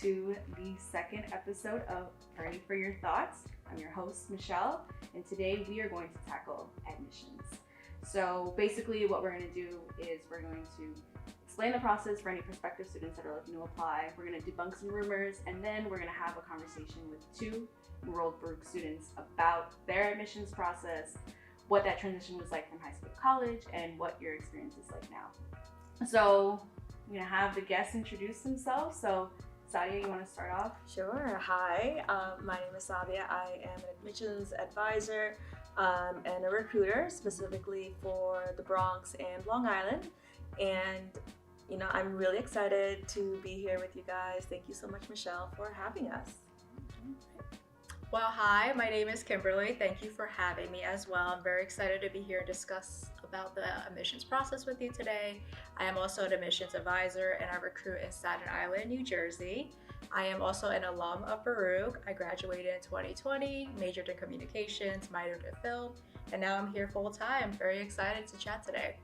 to the second episode of Ready for Your Thoughts. I'm your host, Michelle, and today we are going to tackle admissions. So basically what we're going to do is we're going to explain the process for any prospective students that are looking to apply. We're going to debunk some rumors, and then we're going to have a conversation with two enrolled Baruch students about their admissions process, what that transition was like from high school to college, and what your experience is like now. So I'm going to have the guests introduce themselves. So Sadia, you want to start off? Sure. Hi, my name is Sadia. I am an admissions advisor and a recruiter specifically for the Bronx and Long Island. And, I'm really excited to be here with you guys. Thank you so much, Michelle, for having us. Well, hi, my name is Kimberly. Thank you for having me as well. I'm very excited to be here and discuss about the admissions process with you today. I am also an admissions advisor and I recruit in Staten Island, New Jersey. I am also an alum of Baruch. I graduated in 2020, majored in communications, minored in film, and now I'm here full time. Very excited to chat today.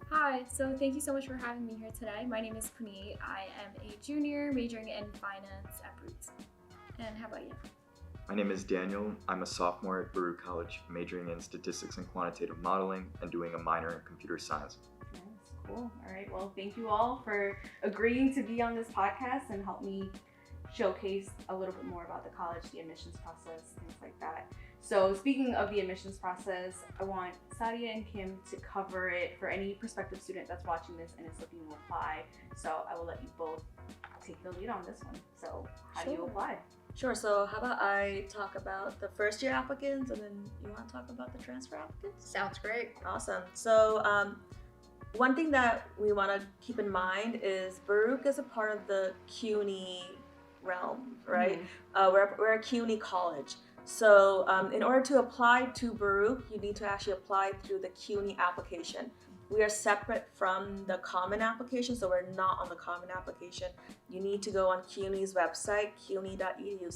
Hi, so thank you so much for having me here today. My name is Puneet. I am a junior majoring in finance at Baruch. And how about you? My name is Daniel. I'm a sophomore at Baruch College, majoring in statistics and quantitative modeling and doing a minor in computer science. Nice, cool. All right, well, thank you all for agreeing to be on this podcast and help me showcase a little bit more about the college, the admissions process, things like that. So speaking of the admissions process, I want Sadia and Kim to cover it for any prospective student that's watching this and is looking to apply. So I will let you both take the lead on this one. So how do you apply? Sure, so how about I talk about the first year applicants and then you want to talk about the transfer applicants? Sounds great. Awesome. So one thing that we want to keep in mind is Baruch is a part of the CUNY realm, right? We're a CUNY college. So in order to apply to Baruch, you need to actually apply through the CUNY application. We are separate from the common application, so we're not on the common application. You need to go on CUNY's website, cuny.edu,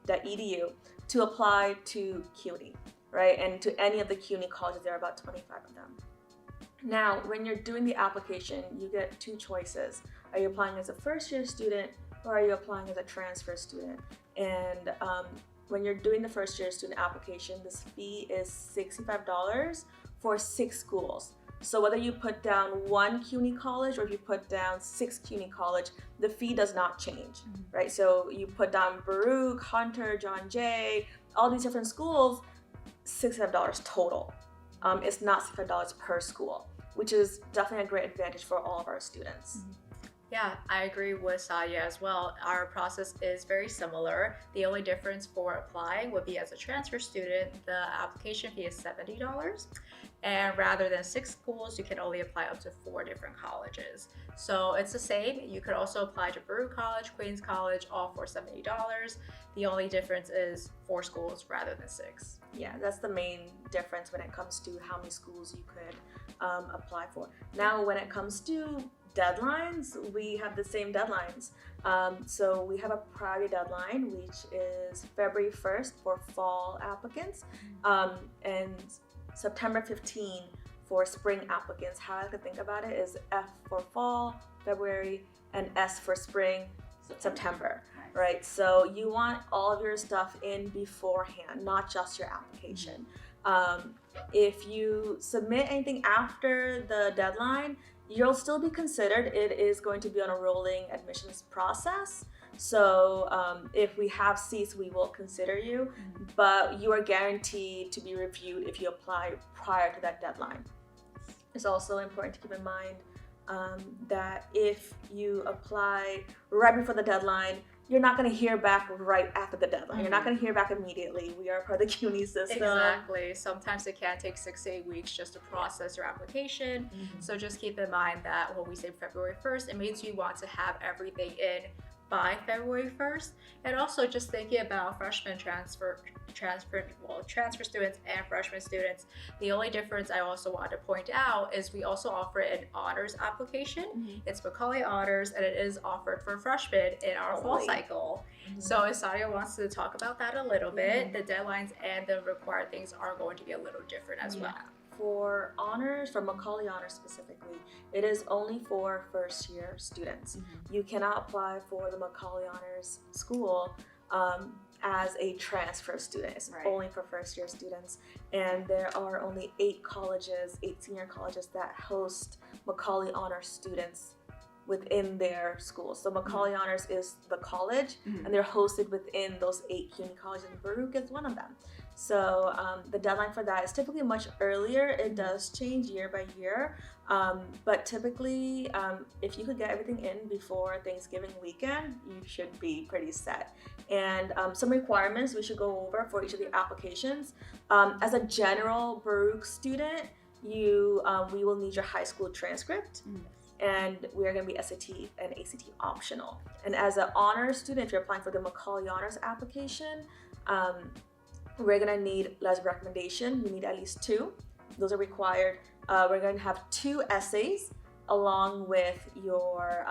cuny.edu, to apply to CUNY, right? And to any of the CUNY colleges, there are about 25 of them. Now, when you're doing the application, you get two choices. Are you applying as a first-year student, or are you applying as a transfer student? And when you're doing the first-year student application, this fee is $65 for 6 schools. So whether you put down one CUNY college or if you put down 6 CUNY college, the fee does not change, right? So you put down Baruch, Hunter, John Jay, all these different schools, $65 total. It's not $65 per school, which is definitely a great advantage for all of our students. Yeah, I agree with Sadia as well. Our process is very similar. The only difference for applying would be as a transfer student, the application fee is $70. And rather than 6 schools, you can only apply up to 4 different colleges. So it's the same. You could also apply to Baruch College, Queens College, all for $70. The only difference is 4 schools rather than 6. Yeah, that's the main difference when it comes to how many schools you could apply for. Now, when it comes to deadlines, we have the same deadlines. So we have a priority deadline, which is February 1st for fall applicants, and September 15 for spring applicants. How I like to think about it is F for fall, February, and S for spring, September. Nice. Right? So you want all of your stuff in beforehand, not just your application. If you submit anything after the deadline, you'll still be considered. It is going to be on a rolling admissions process. So if we have seats, we will consider you, but you are guaranteed to be reviewed if you apply prior to that deadline. It's also important to keep in mind that if you apply right before the deadline, you're not going to hear back right after the deadline. You're not going to hear back immediately. We are part of the CUNY system. Exactly. Sometimes it can take 6 to 8 weeks just to process your application. So just keep in mind that when we say February 1st, it means you want to have everything in by February 1st. And also just thinking about freshman transfer students and freshman students. The only difference I also want to point out is we also offer an honors application. It's Macaulay Honors, and it is offered for freshmen in our fall cycle. So if Sadia wants to talk about that a little bit, the deadlines and the required things are going to be a little different as well. for honors, for Macaulay honors specifically, it is only for first year students. You cannot apply for the Macaulay honors school as a transfer student. It's only for first year students. And there are only 8 senior colleges that host Macaulay honors students within their schools. So Macaulay honors is the college, and they're hosted within those 8 CUNY colleges, and Baruch is one of them. So the deadline for that is typically much earlier. It does change year by year, but typically if you could get everything in before Thanksgiving weekend, you should be pretty set. And some requirements we should go over for each of the applications. As a general Baruch student, we will need your high school transcript. And we are going to be SAT and ACT optional. And as an honors student, if you're applying for the Macaulay honors application, we're going to need letters of recommendation. You need at least 2. Those are required. We're going to have 2 essays along with your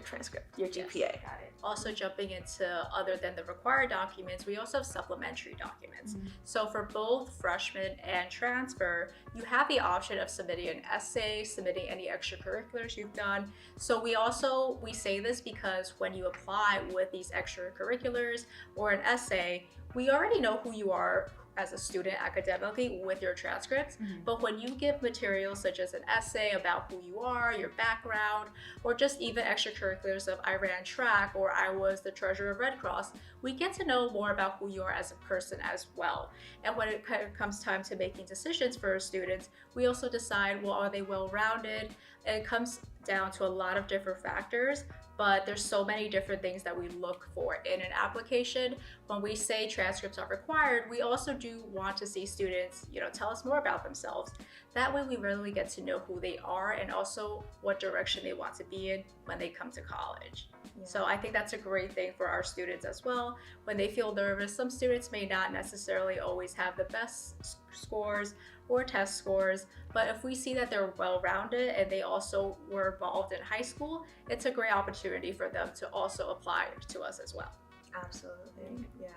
transcript, your GPA. Yes, got it. Also jumping into other than the required documents, we also have supplementary documents. So for both freshman and transfer, you have the option of submitting an essay, submitting any extracurriculars you've done. So we say this because when you apply with these extracurriculars or an essay, we already know who you are as a student academically with your transcripts, but when you give materials such as an essay about who you are, your background, or just even extracurriculars of I ran track or I was the treasurer of Red Cross, we get to know more about who you are as a person as well. And when it comes time to making decisions for our students, we also decide, well, are they well-rounded? And it comes down to a lot of different factors, but there's so many different things that we look for in an application. When we say transcripts are required, we also do want to see students, tell us more about themselves. That way we really get to know who they are and also what direction they want to be in when they come to college. So I think that's a great thing for our students as well. When they feel nervous, some students may not necessarily always have the best scores or test scores, but if we see that they're well-rounded and they also were involved in high school, it's a great opportunity for them to also apply to us as well. Absolutely, yeah.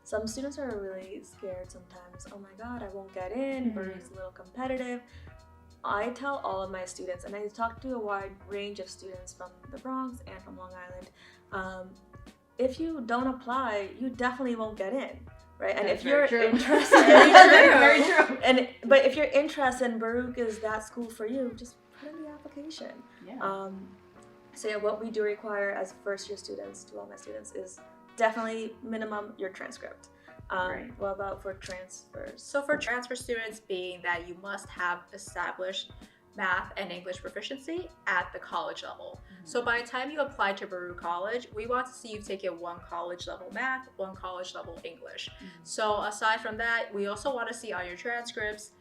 Some students are really scared sometimes. Oh my God, I won't get in, Baruch's a little competitive. I tell all of my students, and I talk to a wide range of students from the Bronx and from Long Island, if you don't apply, you definitely won't get in. Right, and if you're interested, very true. But if you're interested and Baruch is that school for you, just put in the application. So what we do require as first year students, to all my students, is definitely minimum your transcript. What about for transfers? So for transfer students, being that you must have established math and English proficiency at the college level. So by the time you apply to Baruch College, we want to see you take 1 college level math, 1 college level English. So aside from that, we also want to see on your transcripts,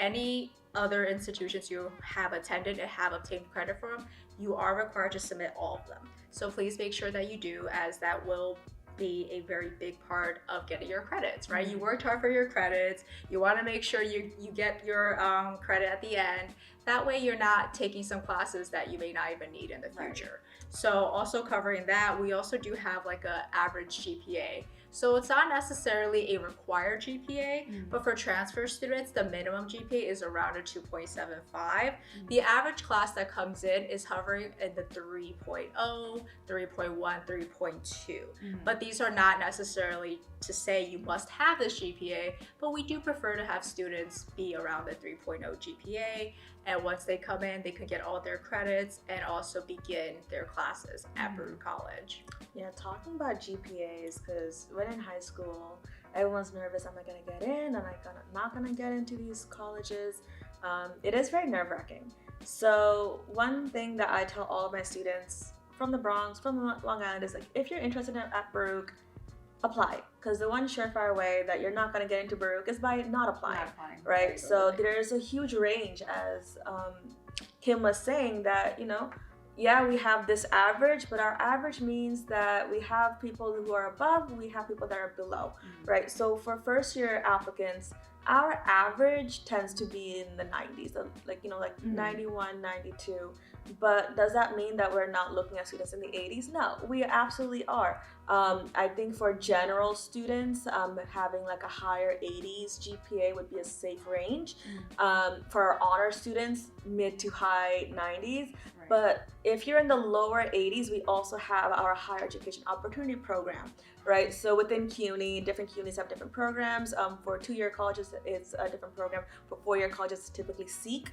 any other institutions you have attended and have obtained credit from, you are required to submit all of them. So please make sure that you do, as that will be a very big part of getting your credits, right? You worked hard for your credits. You want to make sure you get your credit at the end. That way you're not taking some classes that you may not even need in the future. So also covering that, we also do have like an average GPA. So it's not necessarily a required GPA, but for transfer students, the minimum GPA is around a 2.75. The average class that comes in is hovering in the 3.0, 3.1, 3.2. But these are not necessarily to say you must have this GPA, but we do prefer to have students be around the 3.0 GPA. And once they come in, they can get all their credits and also begin their classes at Baruch College. Yeah, talking about GPAs, because when in high school, everyone's nervous, am I going to get in? Am I not going to get into these colleges? It is very nerve-wracking. So one thing that I tell all of my students from the Bronx, from Long Island, is like, if you're interested at Baruch, apply, because the one surefire way that you're not going to get into Baruch is by not applying, right? So there's a huge range, as Kim was saying, that we have this average, but our average means that we have people who are above, we have people that are below, right? So for first year applicants, our average tends to be in the 90s, like 91, 92. But does that mean that we're not looking at students in the 80s? No, we absolutely are. I think for general students, having like a higher 80s GPA would be a safe range. For our honor students, mid to high 90s. Right. But if you're in the lower 80s, we also have our higher education opportunity program, right? So within CUNY, different CUNYs have different programs. For 2-year colleges, it's a different program. For 4-year colleges, it's typically SEEK.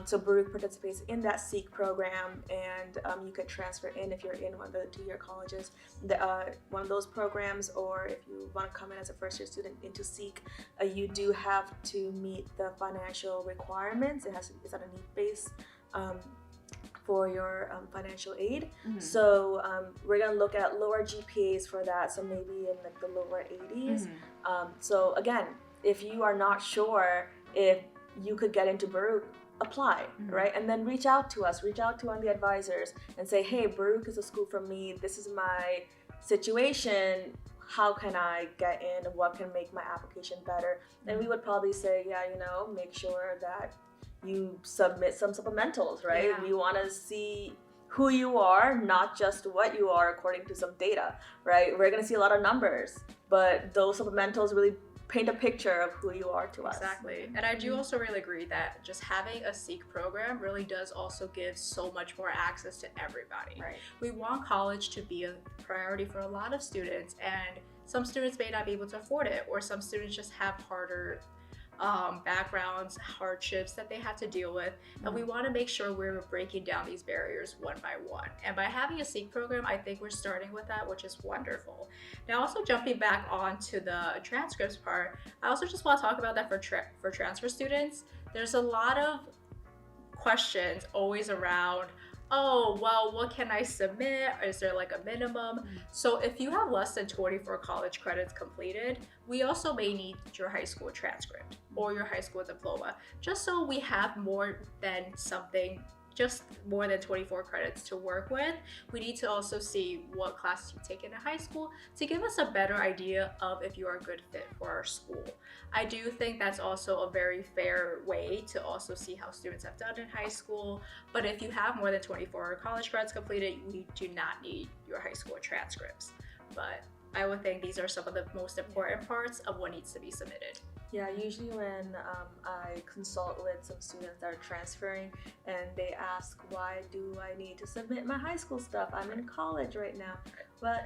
So Baruch participates in that SEEK program, and you can transfer in if you're in one of the 2-year colleges, one of those programs, or if you want to come in as a first-year student into SEEK, you do have to meet the financial requirements. It's on a need base for your financial aid. So we're gonna look at lower GPAs for that, so maybe in like the lower 80s. So again, if you are not sure if you could get into Baruch, apply, right? And then reach out to us, reach out to one of the advisors and say, hey, Baruch is a school for me, this is my situation, how can I get in, what can make my application better? And we would probably say, yeah, make sure that you submit some supplementals, right? Yeah. We want to see who you are, not just what you are according to some data, right? We're going to see a lot of numbers, but those supplementals really paint a picture of who you are to us. Exactly. And I do also really agree that just having a SEEK program really does also give so much more access to everybody. Right. We want college to be a priority for a lot of students, and some students may not be able to afford it, or some students just have harder backgrounds, hardships that they have to deal with, and we want to make sure we're breaking down these barriers one by one. And by having a SEEK program, I think we're starting with that, which is wonderful. Now, also jumping back onto the transcripts part, I also just want to talk about that for transfer students. There's a lot of questions always around, oh, well, what can I submit? Is there like a minimum? So if you have less than 24 college credits completed, we also may need your high school transcript or your high school diploma, just so we have more than 24 credits to work with. We need to also see what classes you've taken in high school to give us a better idea of if you are a good fit for our school. I do think that's also a very fair way to also see how students have done in high school. But if you have more than 24 college credits completed, we do not need your high school transcripts. But I would think these are some of the most important parts of what needs to be submitted. Yeah, usually when I consult with some students that are transferring and they ask, why do I need to submit my high school stuff? I'm in college right now.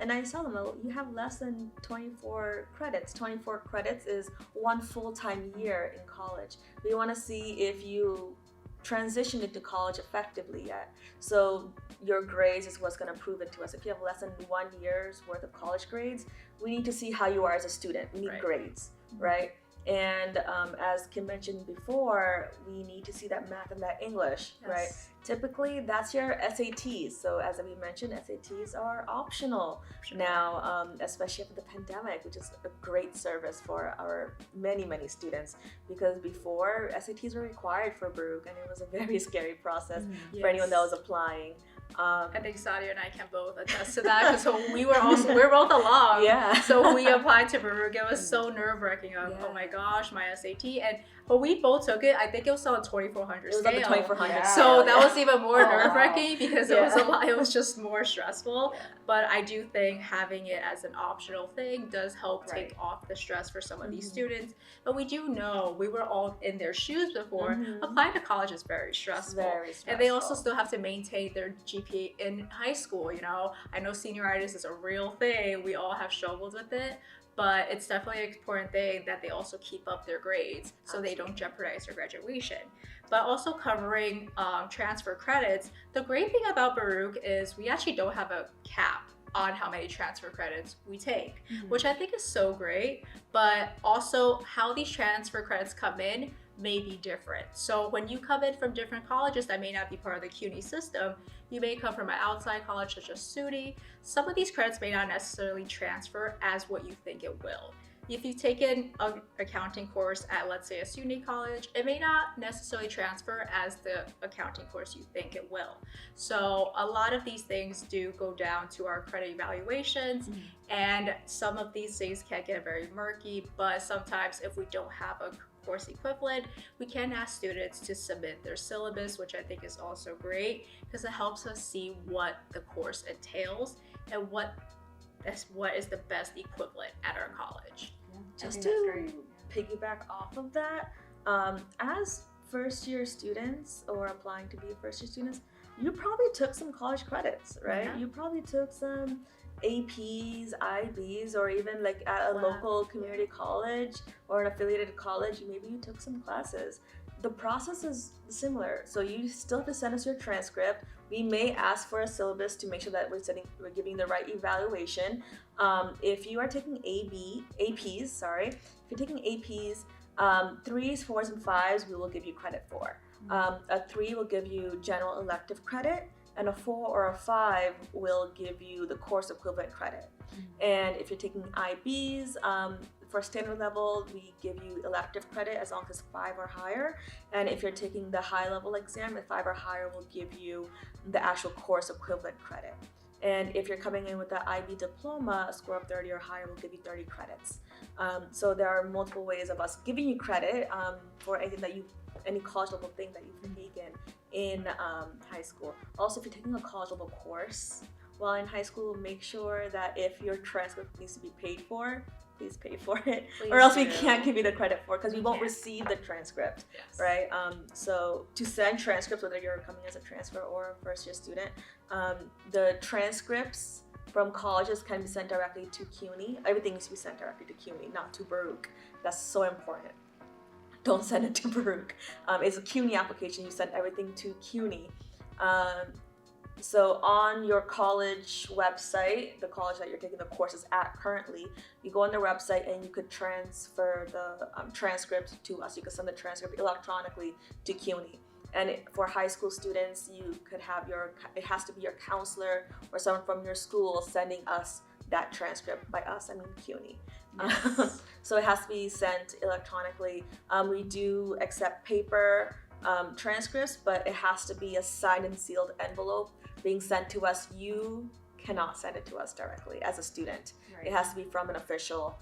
And I tell them, you have less than 24 credits. 24 credits is one full-time year in college. We want to see if you transitioned into college effectively yet. So your grades is what's going to prove it to us. If you have less than 1 year's worth of college grades, we need to see how you are as a student. We need grades, right? And as Kim mentioned before, we need to see that math and that English, right? Typically, that's your SATs. So as we mentioned, SATs are optional now, especially after the pandemic, which is a great service for our many students, because before SATs were required for Baruch, and it was a very scary process for anyone that was applying. I think Sadia and I can both attest to that, because we're both along. So we applied to Baruch. It was so nerve-wracking. Oh my gosh, my SAT. But we both took it. I think it was on the 2400 scale. It was on the 2400. So that was even more nerve-wracking because it was a lot. It was just more stressful. But I do think having it as an optional thing does help take off the stress for some of these students. But we do know, we were all in their shoes before. Applying to college is very stressful. And they also still have to maintain their GPA in high school. I know senioritis is a real thing. We all have struggled with it. But it's definitely an important thing that they also keep up their grades so they don't jeopardize their graduation. But also covering transfer credits, the great thing about Baruch is we actually don't have a cap on how many transfer credits we take, which I think is so great. But also how these transfer credits come in may be different. So when you come in from different colleges that may not be part of the CUNY system, you may come from an outside college such as SUNY. Some of these credits may not necessarily transfer as what you think it will. if you've taken an accounting course at, let's say, a SUNY college, it may not necessarily transfer as the accounting course you think it will. So a lot of these things do go down to our credit evaluations, and some of these things can get very murky, but sometimes if we don't have a course equivalent, we can ask students to submit their syllabus, which I think is also great because it helps us see what the course entails and what is the best equivalent at our college. Just to piggyback off of that, as first year students or applying to be first year students, you probably took some college credits, right? You probably took some APs, IBs, or even like at a local community college or an affiliated college, maybe you took some classes. The process is similar. So you still have to send us your transcript. We may ask for a syllabus to make sure that we're giving the right evaluation. If you are taking APs, if you're taking APs, 3s, 4s, and 5s, we will give you credit for. A 3 will give you general elective credit, and a 4 or a 5 will give you the course equivalent credit. And if you're taking IBs, for standard level, we give you elective credit as long as 5 or higher. And if you're taking the high level exam, the 5 or higher will give you the actual course equivalent credit. And if you're coming in with the IB diploma, a score of 30 or higher will give you 30 credits. So there are multiple ways of us giving you credit for any college level thing that you've taken in high school. Also, if you're taking a college level course while in high school, make sure that if your transcript needs to be paid for, please pay for it, or else we can't give you the credit for it because we won't receive the transcript, right? So to send transcripts, whether you're coming as a transfer or a first year student, the transcripts from colleges can be sent directly to CUNY. Everything needs to be sent directly to CUNY, not to Baruch. That's so important. Don't send it to Baruch. It's a CUNY application. You send everything to CUNY. So on your college website, the college that you're taking the courses at currently, you go on their website and you could transfer the transcript to us. You could send the transcript electronically to CUNY. And for high school students, you could have it has to be your counselor or someone from your school sending us that transcript. By us, I mean CUNY. Yes. So it has to be sent electronically. We do accept paper transcripts, but it has to be a signed and sealed envelope being sent to us. You cannot send it to us directly as a student. Right. It has to be from an official,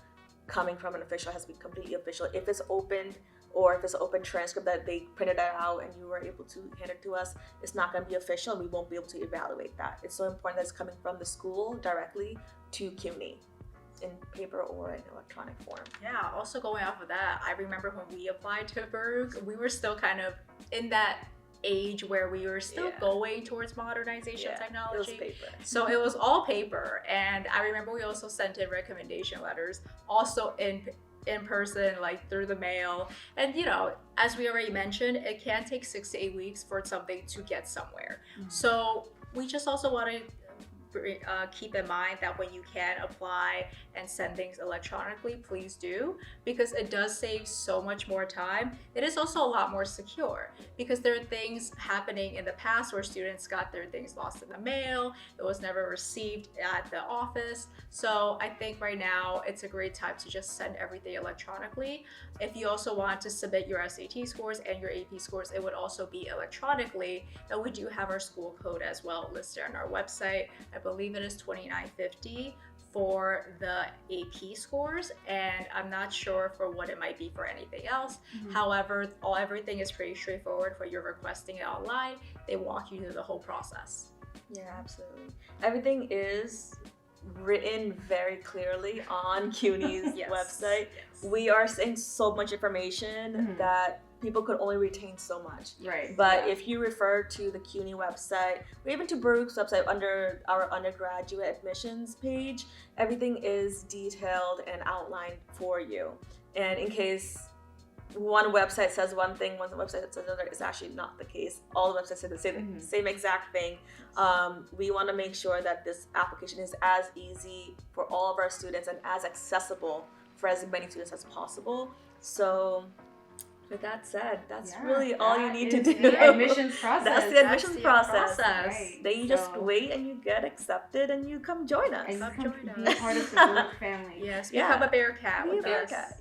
coming from an official. It has to be completely official. If it's opened, or if it's an open transcript that they printed it out and you were able to hand it to us, it's not going to be official and we won't be able to evaluate that. It's so important that it's coming from the school directly to CUNY in paper or in electronic form. Yeah, also going off of that, I remember when we applied to Baruch, we were still kind of in that age where we were still going towards modernization technology. It was paper. So it was all paper. And I remember we also sent in recommendation letters, also in person, like through the mail. And as we already mentioned, it can take 6 to 8 weeks for something to get somewhere. So we just also want to keep in mind that when you can apply and send things electronically, please do, because it does save so much more time. It is also a lot more secure because there are things happening in the past where students got their things lost in the mail, it was never received at the office. So I think right now it's a great time to just send everything electronically. If you also want to submit your SAT scores and your AP scores, it would also be electronically, and we do have our school code as well listed on our website. I believe it is 2950 for the AP scores, and I'm not sure for what it might be for anything else. However, everything is pretty straightforward. For you're requesting it online, they walk you through the whole process. Yeah, absolutely. Everything is written very clearly on CUNY's website. We are saying so much information that people could only retain so much. Right. But if you refer to the CUNY website, or even to Baruch's website under our undergraduate admissions page, everything is detailed and outlined for you. And in case one website says one thing, one website says another, it's actually not the case. All the websites say the same exact thing. We want to make sure that this application is as easy for all of our students and as accessible for as many students as possible. So With that said, that's Yeah, really all you that need to is do. the admissions process. That's the admissions process. Right. Then you just So- wait and you get accepted and you come join us. And you Come come join be us. part of the Baruch family. Yes, Yeah. become a Bearcat Be a with us. Bearcat.